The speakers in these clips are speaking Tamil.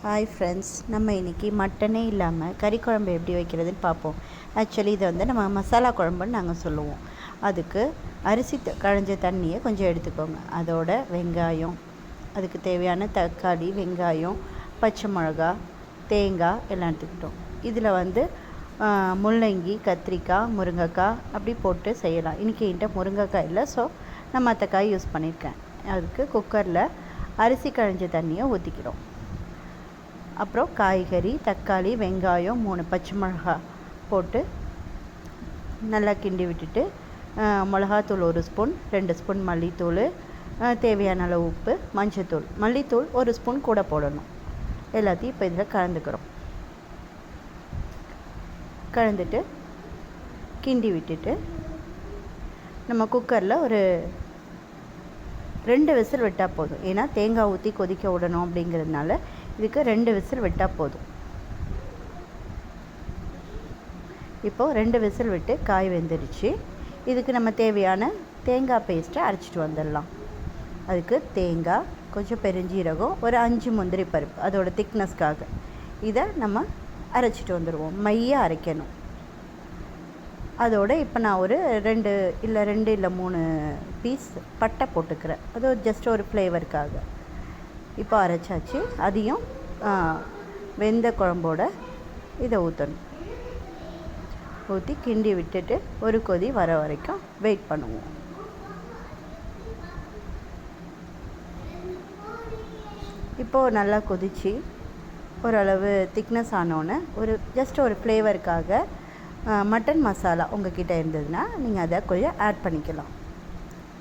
ஹாய் ஃப்ரெண்ட்ஸ், நம்ம இன்றைக்கி மட்டனே இல்லாமல் கறி குழம்பு எப்படி வைக்கிறதுன்னு பார்ப்போம். ஆக்சுவலி இதை வந்து நம்ம மசாலா குழம்புன்னு நாங்கள் சொல்லுவோம். அதுக்கு அரிசி களைஞ்ச தண்ணியை கொஞ்சம் எடுத்துக்கோங்க. அதோட வெங்காயம், அதுக்கு தேவையான தக்காளி, வெங்காயம், பச்சை மிளகா, தேங்காய் எல்லாம் எடுத்துக்கிட்டோம். இதில் வந்து முள்ளங்கி, கத்திரிக்காய், முருங்கைக்காய் அப்படி போட்டு செய்யலாம். இன்றைக்கி என்கிட்ட முருங்கைக்காய் இல்லை, ஸோ நான் மற்ற காய் யூஸ் பண்ணியிருக்கேன். அதுக்கு குக்கரில் அரிசி களைஞ்ச தண்ணியை ஊற்றிக்கிறோம். அப்புறம் காய்கறி, தக்காளி, வெங்காயம், 3 பச்சை மிளகா போட்டு நல்லா கிண்டி விட்டுட்டு மிளகாத்தூள் 1 ஸ்பூன், 2 ஸ்பூன் மல்லித்தூள், தேவையான அளவு உப்பு, மஞ்சத்தூள். மல்லித்தூள் 1 ஸ்பூன் கூட போடணும். எல்லாத்தையும் இப்போ இதில் கலந்துட்டு கிண்டி விட்டுட்டு நம்ம குக்கரில் ஒரு 2 விசில் விட்டால் போதும். ஏன்னா தேங்காய் ஊற்றி கொதிக்க விடணும் அப்படிங்கிறதுனால இதுக்கு 2 விசில் விட்டால் போதும். இப்போது 2 விசில் விட்டு காய் வெந்துருச்சு. இதுக்கு நம்ம தேவையான தேங்காய் பேஸ்ட்டை அரைச்சிட்டு வந்துடலாம். அதுக்கு தேங்காய், கொஞ்சம் பெருஞ்சீரகம், ஒரு 5 முந்திரி பருப்பு, அதோட திக்னஸ்க்காக இதை நம்ம அரைச்சிட்டு வந்துடுவோம். மையாக அரைக்கணும். அதோடு இப்போ நான் ஒரு 2 இல்லை 3 பீஸ் பட்டை போட்டுக்கிறேன். அது ஜஸ்ட் ஒரு ஃப்ளேவருக்காக. இப்போ அரைச்சாச்சு. அதையும் வெந்த குழம்போட இதை ஊற்றணும். ஊற்றி கிண்டி விட்டுட்டு ஒரு கொதி வர வரைக்கும் வெயிட் பண்ணுவோம். இப்போது நல்லா கொதித்து ஓரளவு திக்னஸ் ஆனோன்னு ஜஸ்ட் ஒரு ஃப்ளேவருக்காக மட்டன் மசாலா உங்கள் கிட்டே இருந்ததுன்னா நீங்கள் அதை கொஞ்சம் ஆட் பண்ணிக்கலாம்.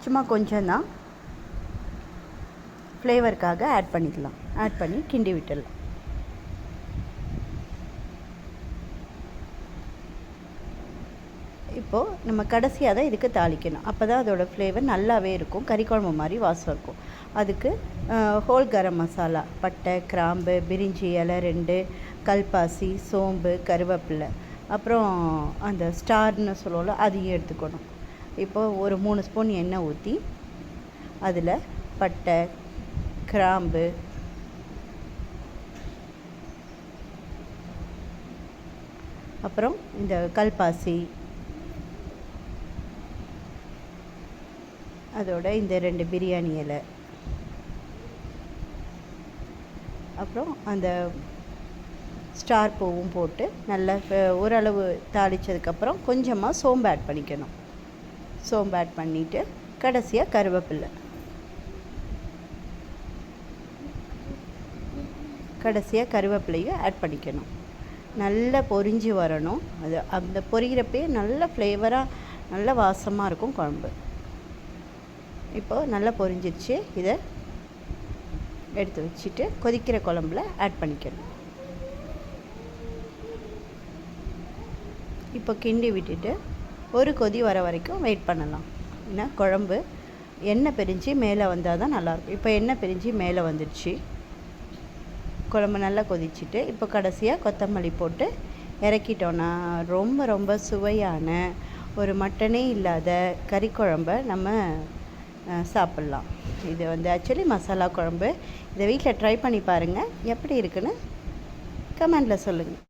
சும்மா கொஞ்சம் தான் ஃப்ளேவருக்காக ஆட் பண்ணிக்கலாம். ஆட் பண்ணி கிண்டி விட்டுடலாம். இப்போது நம்ம கடைசியாக தான் இதுக்கு தாளிக்கணும். அப்போ தான் அதோடய ஃப்ளேவர் நல்லாவே இருக்கும். கறி குழம்பு மாதிரி வாசம் இருக்கும். அதுக்கு ஹோல் கரம் மசாலா, பட்டை, கிராம்பு, பிரிஞ்சி இலை 2, கல்பாசி, சோம்பு, கருவேப்பிலை, அப்புறம் அந்த ஸ்டார்னு சொல்லுவோம்ல, அதையும் எடுத்துக்கணும். இப்போது ஒரு 3 ஸ்பூன் எண்ணெய் ஊற்றி அதில் பட்டை, கிராம்பு, அப்புறம் இந்த கல்பாசி, அதோட இந்த 2 பிரியாணி இலை, அப்புறம் அந்த ஸ்டார் பூவும் போட்டு நல்லா ஓரளவு தாளித்ததுக்கப்புறம் கொஞ்சமாக சோம்பு ஆட் பண்ணிக்கணும். சோம்பு ஆட் பண்ணிவிட்டு கடைசியாக கருவேப்பிலையும் ஆட் பண்ணிக்கணும். நல்லா பொரிஞ்சு வரணும். அது அந்த பொரிகிறப்பே நல்ல ஃப்ளேவராக நல்ல வாசமாக இருக்கும் குழம்பு. இப்போது நல்லா பொரிஞ்சிருச்சு. இதை எடுத்து வச்சுட்டு கொதிக்கிற குழம்புல ஆட் பண்ணிக்கணும். இப்போ கிண்டி விட்டுட்டு ஒரு கொதி வர வரைக்கும் வெயிட் பண்ணலாம். ஏன்னா குழம்பு எண்ணெய் பிரிஞ்சு மேலே வந்தால் தான் நல்லாயிருக்கும். இப்போ எண்ணெய் பிரிஞ்சு மேலே வந்துடுச்சு. குழம்பு நல்லா கொதிச்சுட்டு இப்போ கடைசியாக கொத்தமல்லி போட்டு இறக்கிட்டோன்னா ரொம்ப ரொம்ப சுவையான ஒரு மட்டனே இல்லாத கறி குழம்பை நம்ம சாப்பிட்லாம். இது வந்து ஆக்சுவலி மசாலா குழம்பு. இதை வீட்டில் ட்ரை பண்ணி பாருங்கள். எப்படி இருக்குன்னு கமெண்டில் சொல்லுங்கள்.